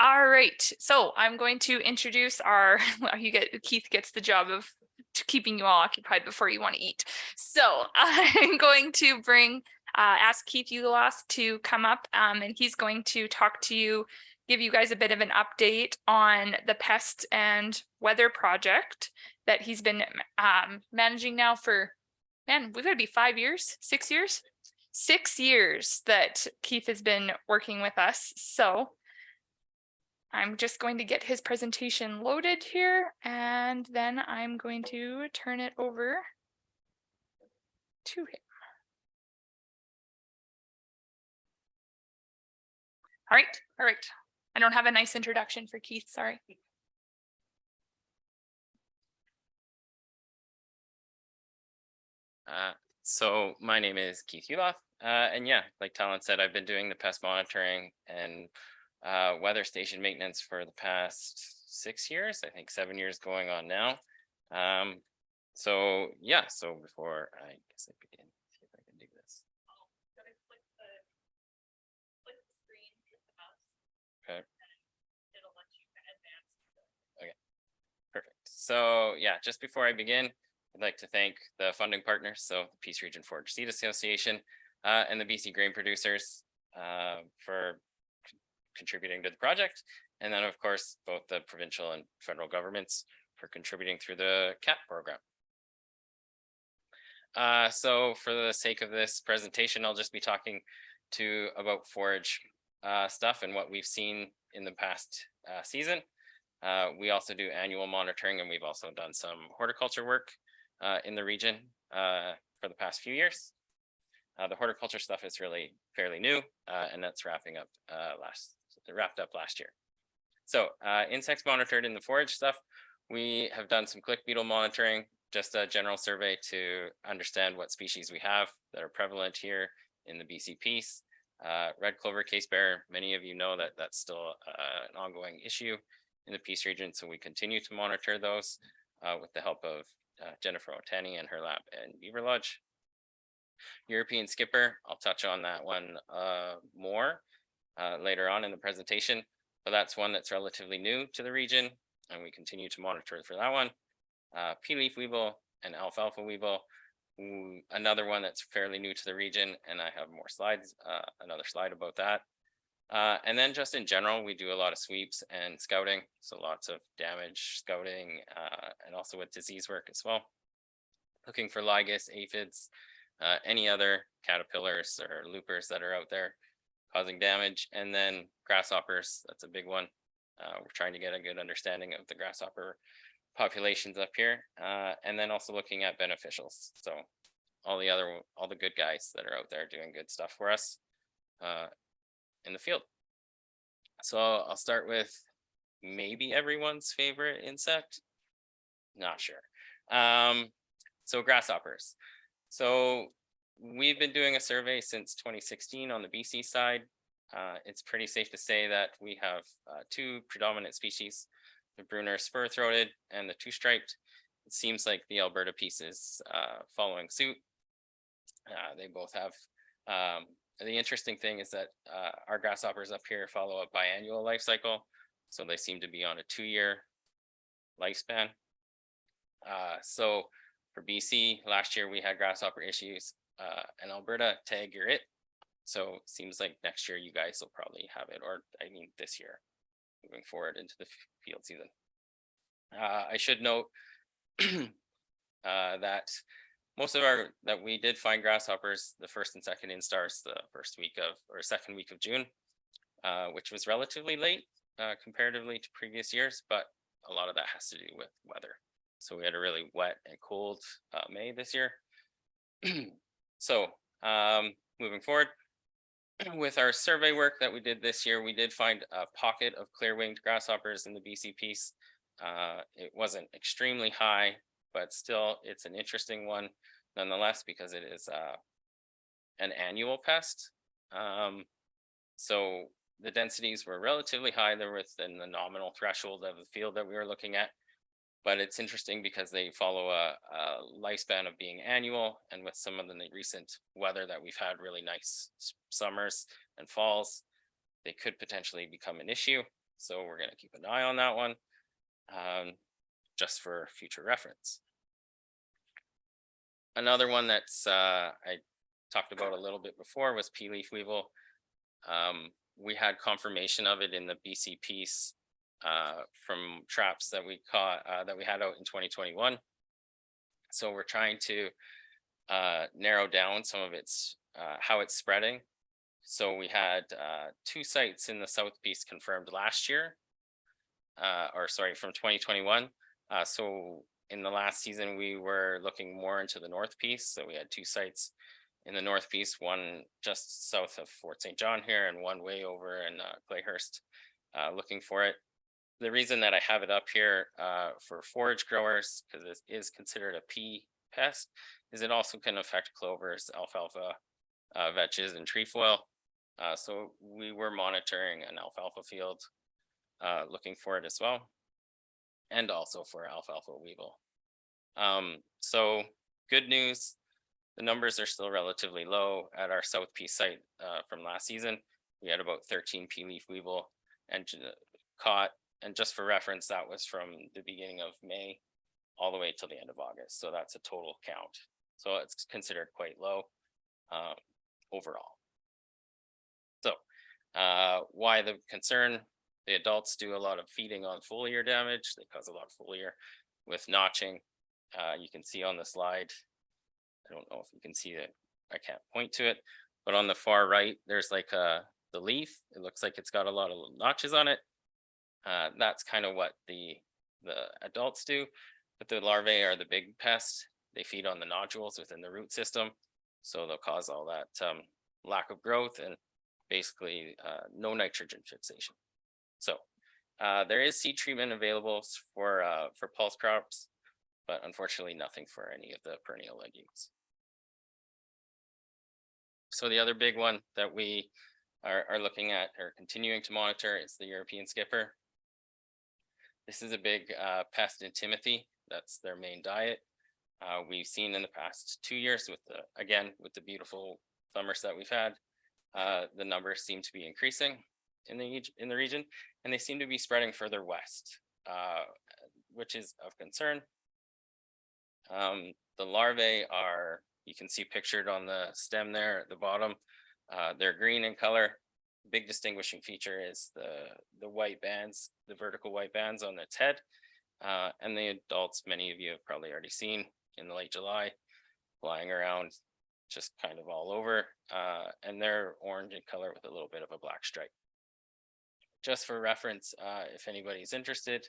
All right, so I'm going to introduce our, well, Keith gets the job of keeping you all occupied before you want to eat. So I'm going to ask Keith Uloth to come up, and he's going to talk to you, give you guys a bit of an update on the pest and weather project that he's been managing now for, man, we've got to be 5 years, 6 years? 6 years that Keith has been working with us. So I'm just going to get his presentation loaded here, and then I'm going to turn it over to him. All right. I don't have a nice introduction for Keith, sorry. So my name is Keith Uloth, and yeah, like Talon said, I've been doing the pest monitoring and weather station maintenance for the past 6 years, I think 7 years going on now. So yeah, so before I guess I begin, see if I can do this. Okay. Okay, perfect. So yeah, just before I begin, I'd like to thank the funding partners, so the Peace Region Forage Seed Association and the BC grain producers for contributing to the project. And then of course, both the provincial and federal governments for contributing through the CAP program. So for the sake of this presentation, I'll just be talking about forage stuff and what we've seen in the past season. We also do annual monitoring, and we've also done some horticulture work in the region for the past few years. The horticulture stuff is really fairly new, and that's wrapped up last year. So insects monitored in the forage stuff, we have done some click beetle monitoring, just a general survey to understand what species we have that are prevalent here in the BC piece. Red clover case bear, many of you know that that's still an ongoing issue in the Peace region, so we continue to monitor those with the help of Jennifer Otani and her lab in Beaver Lodge. European skipper, I'll touch on that one more later on in the presentation, but that's one that's relatively new to the region, and we continue to monitor for that one. Pea leaf weevil and alfalfa weevil, another one that's fairly new to the region, and I have more slides, another slide about that. And then just in general, we do a lot of sweeps and scouting, so lots of damage scouting and also with disease work as well, looking for ligas, aphids, any other caterpillars or loopers that are out there causing damage. And then grasshoppers, that's a big one. We're trying to get a good understanding of the grasshopper populations up here, and then also looking at beneficials, so all the good guys that are out there doing good stuff for us in the field. So I'll start with maybe everyone's favorite insect, not sure. So grasshoppers. So we've been doing a survey since 2016 on the BC side. It's pretty safe to say that we have two predominant species, the Brunner spur-throated and the two-striped. It seems like the Alberta piece is following suit. They both have, the interesting thing is that our grasshoppers up here follow a biannual life cycle, so they seem to be on a 2-year lifespan. So for BC, last year we had grasshopper issues, and Alberta, tag, you're it. So it seems like next year you guys will probably have it, or I mean this year, moving forward into the field season. I should note that most of that we did find grasshoppers the first and second instars the second week of June, which was relatively late comparatively to previous years, but a lot of that has to do with weather. So we had a really wet and cold May this year. So moving forward, with our survey work that we did this year, we did find a pocket of clear-winged grasshoppers in the BC piece. It wasn't extremely high, but still it's an interesting one nonetheless, because it is an annual pest. So the densities were relatively high. They're within the nominal threshold of the field that we were looking at. But it's interesting because they follow a lifespan of being annual, and with some of the recent weather that we've had, really nice summers and falls, they could potentially become an issue. So we're going to keep an eye on that one, just for future reference. Another one that's I talked about a little bit before was pea leaf weevil. We had confirmation of it in the BC piece from traps that we caught that we had out in 2021. So we're trying to narrow down some of its how it's spreading. So we had 2 sites in the south piece confirmed last year, or sorry, from 2021. So in the last season, we were looking more into the north piece. So we had 2 sites in the north piece, one just south of Fort St. John here, and one way over in Clayhurst, looking for it. The reason that I have it up here for forage growers, because it is considered a pea pest, is it also can affect clovers, alfalfa, vetches, and trefoil. So we were monitoring an alfalfa field, looking for it as well, and also for alfalfa weevil. So good news, the numbers are still relatively low at our South Peace site from last season. We had about 13 pea leaf weevil and caught, and just for reference, that was from the beginning of May all the way till the end of August. So that's a total count. So it's considered quite low overall. So why the concern? The adults do a lot of feeding on foliar damage. They cause a lot of foliar with notching. You can see on the slide, I don't know if you can see it, I can't point to it, but on the far right, there's like the leaf. It looks like it's got a lot of little notches on it. That's kind of what the adults do, but the larvae are the big pest. They feed on the nodules within the root system. So they'll cause all that lack of growth and basically no nitrogen fixation. So there is seed treatment available for pulse crops, but unfortunately nothing for any of the perennial legumes. So the other big one that we are looking at or continuing to monitor is the European skipper. This is a big pest in Timothy. That's their main diet. We've seen in the past 2 years with the beautiful summers that we've had, the numbers seem to be increasing in the region, and they seem to be spreading further west, which is of concern. The larvae are, you can see pictured on the stem there at the bottom. They're green in color. Big distinguishing feature is the white bands, the vertical white bands on its head. And the adults, many of you have probably already seen in the late July, flying around just kind of all over. And they're orange in color with a little bit of a black stripe. Just for reference, if anybody's interested,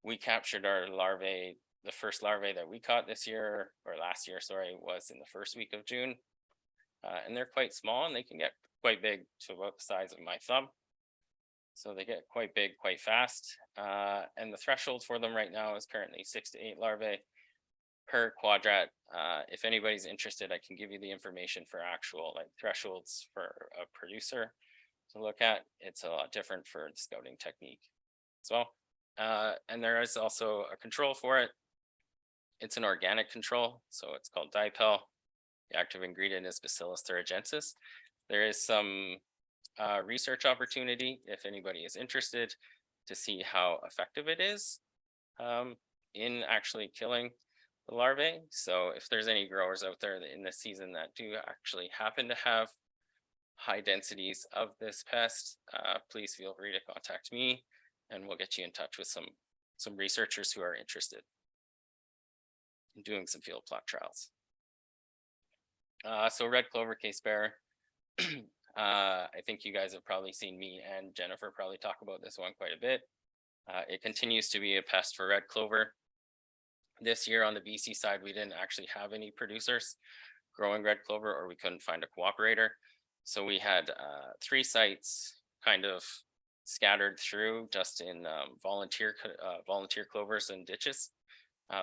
we captured our larvae. The first larvae that we caught this year, or last year, sorry, was in the first week of June. And they're quite small, and they can get quite big, to about the size of my thumb. So they get quite big quite fast. And the threshold for them right now is currently 6 to 8 larvae per quadrat. If anybody's interested, I can give you the information for actual like thresholds for a producer to look at. It's a lot different for the scouting technique as well. And there is also a control for it. It's an organic control, so it's called dipel. The active ingredient is Bacillus thuringiensis. There is some research opportunity if anybody is interested to see how effective it is in actually killing the larvae. So if there's any growers out there in this season that do actually happen to have high densities of this pest, please feel free to contact me, and we'll get you in touch with some researchers who are interested in doing some field plot trials. So red clover case bearer. I think you guys have probably seen me and Jennifer probably talk about this one quite a bit. It continues to be a pest for red clover. This year on the BC side, we didn't actually have any producers growing red clover, or we couldn't find a cooperator. So we had 3 sites kind of scattered through just in volunteer clovers and ditches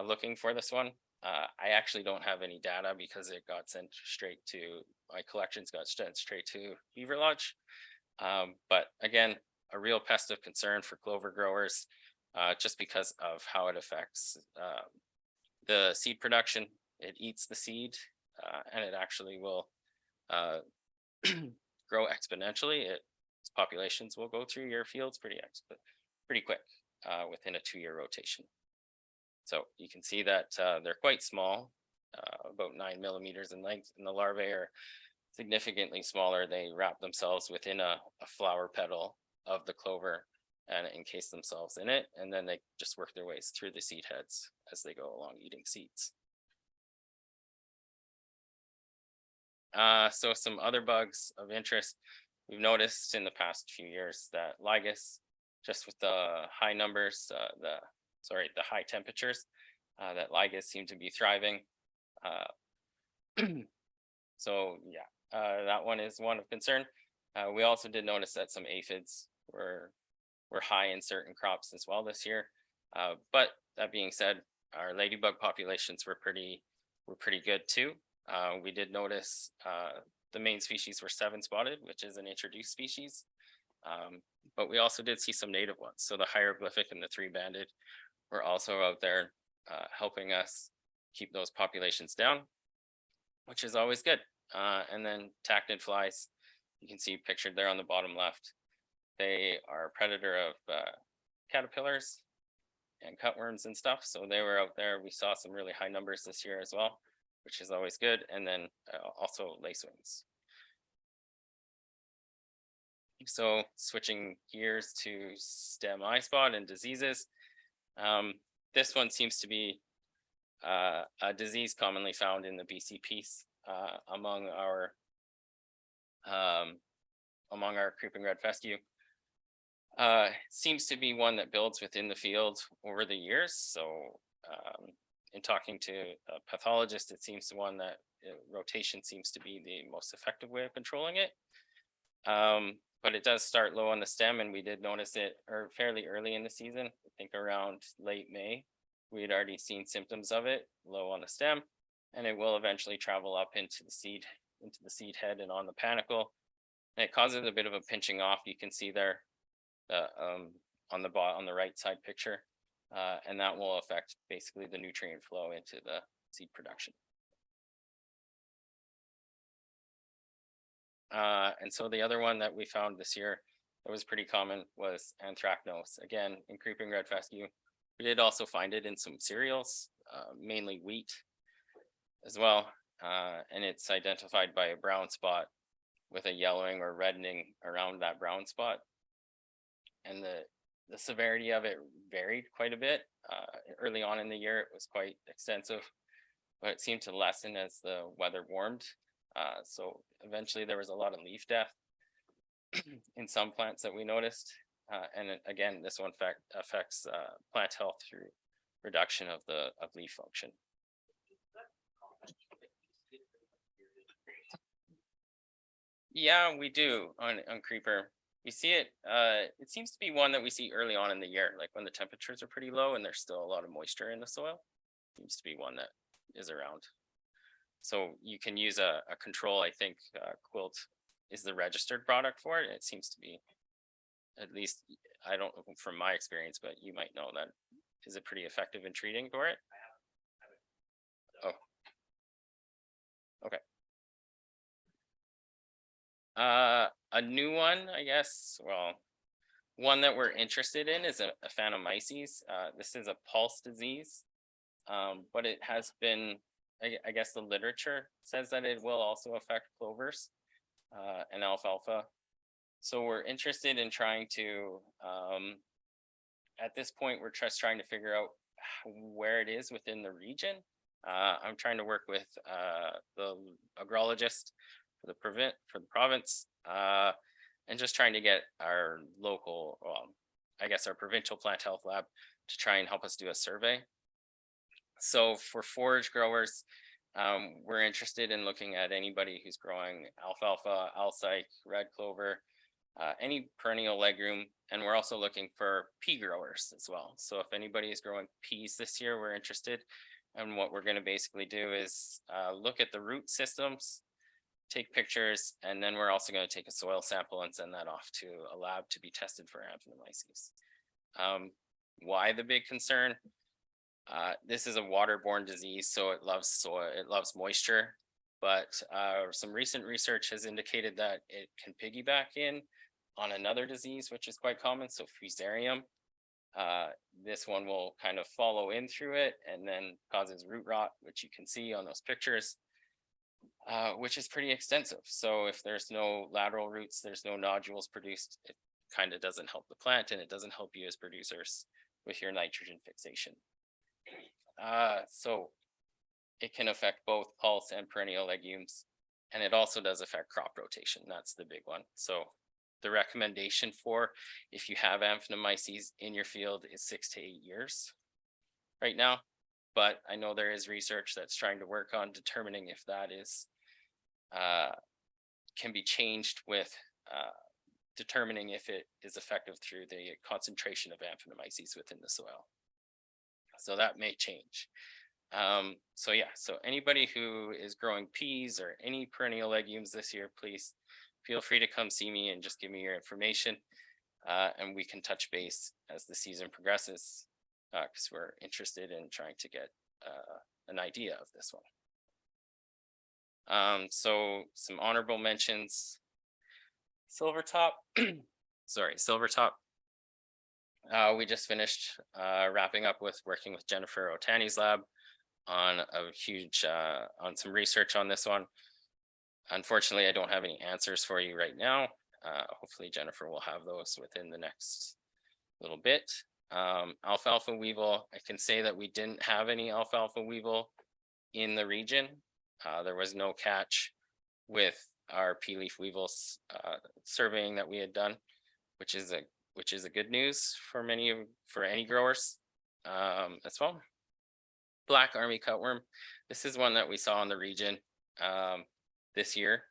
looking for this one. I actually don't have any data because it got sent straight to, my collections got sent straight to Beaver Lodge. But again, a real pest of concern for clover growers, just because of how it affects the seed production. It eats the seed and it actually will grow exponentially. It's populations will go through your fields pretty quick within a 2-year rotation. So you can see that they're quite small, about 9 millimeters in length, and the larvae are significantly smaller. They wrap themselves within a flower petal of the clover and encase themselves in it, and then they just work their ways through the seed heads as they go along eating seeds. So some other bugs of interest. We've noticed in the past few years that ligas, just with the high numbers, the high temperatures, that ligas seem to be thriving. So yeah, that one is one of concern. We also did notice that some aphids were high in certain crops as well this year. But that being said, our ladybug populations were pretty good too. We did notice the main species were 7-spotted, which is an introduced species. But we also did see some native ones. So the hieroglyphic and the 3-banded were also out there helping us keep those populations down, which is always good. And then tachnid flies, you can see pictured there on the bottom left. They are a predator of caterpillars and cutworms and stuff. So they were out there. We saw some really high numbers this year as well, which is always good. And then also lacewings. So switching gears to stem eye spot and diseases. This one seems to be a disease commonly found in the BC piece among our creeping red fescue. Seems to be one that builds within the field over the years. So in talking to a pathologist, it seems the one that rotation seems to be the most effective way of controlling it. But it does start low on the stem, and we did notice it fairly early in the season. I think around late May, we had already seen symptoms of it low on the stem, and it will eventually travel up into the seed head and on the panicle. And it causes a bit of a pinching off. You can see there on the right side picture, and that will affect basically the nutrient flow into the seed production. And so the other one that we found this year that was pretty common was anthracnose. Again, in creeping red fescue. We did also find it in some cereals, mainly wheat as well. And it's identified by a brown spot with a yellowing or reddening around that brown spot. And the severity of it varied quite a bit. Early on in the year, it was quite extensive, but it seemed to lessen as the weather warmed. So eventually there was a lot of leaf death in some plants that we noticed. And again, this one affects plant health through reduction of leaf function. Yeah, we do on creeper. We see it. It seems to be one that we see early on in the year, like when the temperatures are pretty low and there's still a lot of moisture in the soil. Seems to be one that is around. So you can use a control. I think Quilt is the registered product for it. It seems to be, at least, I don't know from my experience, but you might know that. Is it pretty effective in treating for it? Oh, okay. A new one, I guess. Well, one that we're interested in is a Phanomyces. This is a pulse disease, but it has been, I guess the literature says that it will also affect clovers and alfalfa. So we're interested in trying to, at this point, we're just trying to figure out where it is within the region. I'm trying to work with the agrologist for the province, and just trying to get our local, I guess our provincial plant health lab to try and help us do a survey. So for forage growers, we're interested in looking at anybody who's growing alfalfa, alsike, red clover, any perennial legume, and we're also looking for pea growers as well. So if anybody is growing peas this year, we're interested. And what we're going to basically do is look at the root systems, take pictures, and then we're also going to take a soil sample and send that off to a lab to be tested for Phanomyces. Why the big concern? This is a waterborne disease, so it loves soil, it loves moisture, but some recent research has indicated that it can piggyback in on another disease, which is quite common, so Fusarium. This one will kind of follow in through it and then causes root rot, which you can see on those pictures, which is pretty extensive. So if there's no lateral roots, there's no nodules produced, it kind of doesn't help the plant, and it doesn't help you as producers with your nitrogen fixation. So it can affect both pulse and perennial legumes, and it also does affect crop rotation. That's the big one. So the recommendation for if you have Amphinomyces in your field is 6 to 8 years right now. But I know there is research that's trying to work on determining if that is can be changed with determining if it is effective through the concentration of Amphinomyces within the soil. So that may change. So yeah, so anybody who is growing peas or any perennial legumes this year, please feel free to come see me and just give me your information, and we can touch base as the season progresses, because we're interested in trying to get an idea of this one. So some honorable mentions. Silvertop, sorry, Silvertop. We just finished wrapping up with working with Jennifer Otani's lab on a huge on some research on this one. Unfortunately, I don't have any answers for you right now. Hopefully Jennifer will have those within the next little bit. Alfalfa weevil, I can say that we didn't have any alfalfa weevil in the region. There was no catch with our pea leaf weevils surveying that we had done, which is a good news for any growers as well. Black army cutworm, this is one that we saw in the region this year.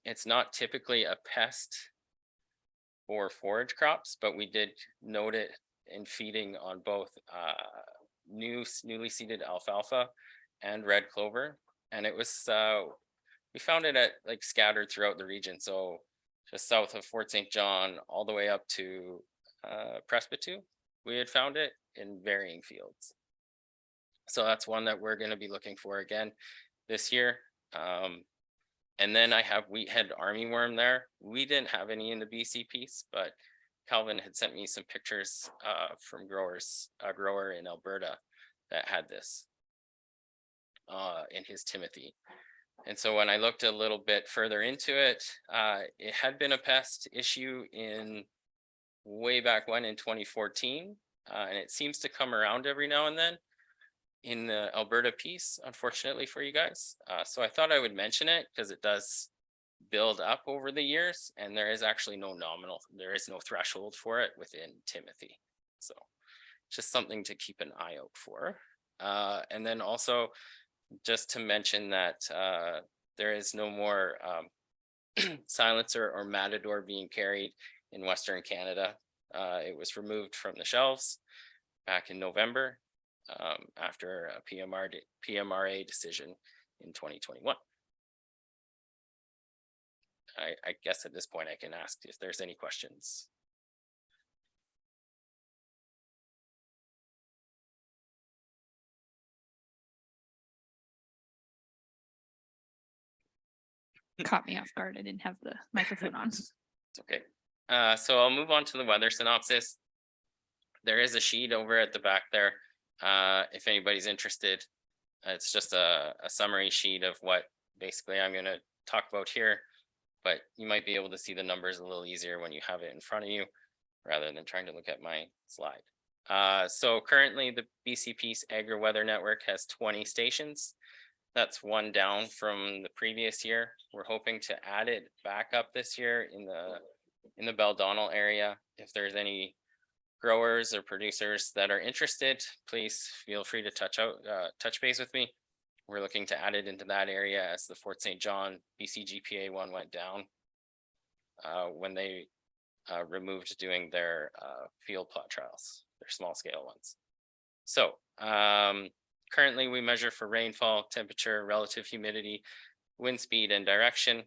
It's not typically a pest for forage crops, but we did note it in feeding on both newly seeded alfalfa and red clover, and it was we found it at like scattered throughout the region, so just south of Fort St. John all the way up to Presbytu. We had found it in varying fields, so that's one that we're going to be looking for again this year. And then I have wheathead armyworm there. We didn't have any in the BC piece, but Calvin had sent me some pictures from a grower in Alberta that had this in his Timothy. And so when I looked a little bit further into it, it had been a pest issue in way back when in 2014, and it seems to come around every now and then in the Alberta piece, unfortunately for you guys. So I thought I would mention it because it does build up over the years, and there is actually no threshold for it within Timothy. So just something to keep an eye out for. And then also just to mention that there is no more silencer or matador being carried in Western Canada. It was removed from the shelves back in November after a PMRA decision in 2021. I guess at this point I can ask if there's any questions. Caught me off guard. I didn't have the microphone on. It's okay. So I'll move on to the weather synopsis. There is a sheet over at the back there. If anybody's interested, it's just a summary sheet of what basically I'm going to talk about here, but you might be able to see the numbers a little easier when you have it in front of you rather than trying to look at my slide. So currently the BC Peace Agri Weather Network has 20 stations. That's one down from the previous year. We're hoping to add it back up this year in the Beldonnell area. If there's any growers or producers that are interested, please feel free to touch base with me. We're looking to add it into that area as the Fort St. John BC GPA one went down when they removed doing their field plot trials, their small scale ones. So currently we measure for rainfall, temperature, relative humidity, wind speed, and direction.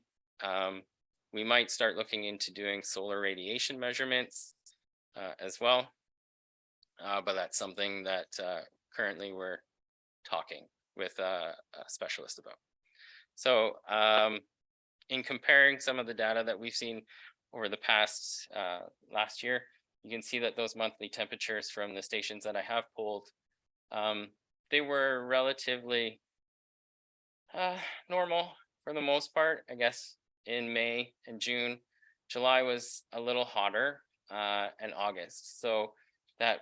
We might start looking into doing solar radiation measurements as well, but that's something that currently we're talking with a specialist about. So in comparing some of the data that we've seen over the past last year, you can see that those monthly temperatures from the stations that I have pulled, they were relatively normal for the most part. I guess in May and June. July was a little hotter, and August. So that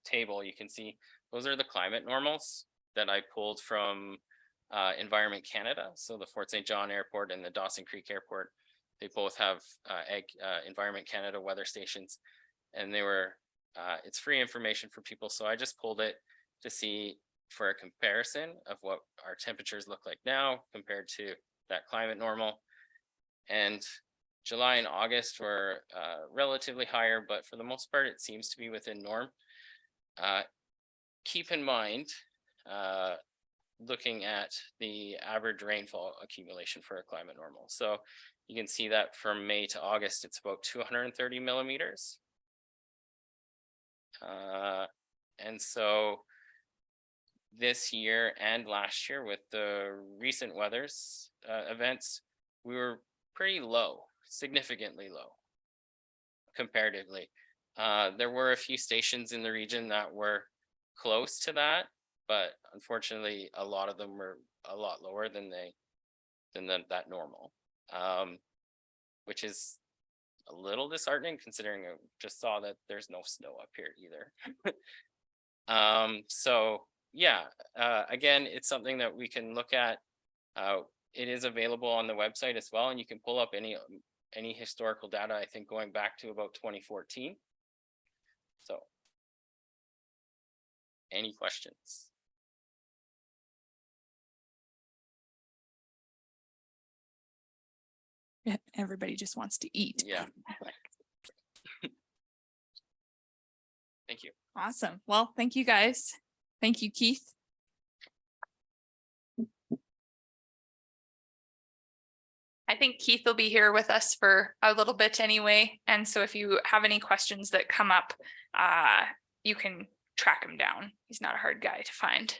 table, you can see those are the climate normals that I pulled from Environment Canada. So the Fort St. John Airport and the Dawson Creek Airport, they both have Environment Canada weather stations, and they were it's free information for people. So I just pulled it to see for a comparison of what our temperatures look like now compared to that climate normal. And July and August were relatively higher, but for the most part, it seems to be within norm. Keep in mind, looking at the average rainfall accumulation for a climate normal. So you can see that from May to August, it's about 230 millimeters. And so this year and last year with the recent weathers events, we were pretty low, significantly low comparatively. There were a few stations in the region that were close to that, but unfortunately a lot of them were a lot lower than that normal, which is a little disheartening considering I just saw that there's no snow up here either. So yeah, again, it's something that we can look at. It is available on the website as well, and you can pull up any historical data, I think going back to about 2014. So any questions? Everybody just wants to eat. Yeah. Thank you. Awesome. Well, thank you guys. Thank you, Keith. I think Keith will be here with us for a little bit anyway. And so if you have any questions that come up, you can track him down. He's not a hard guy to find.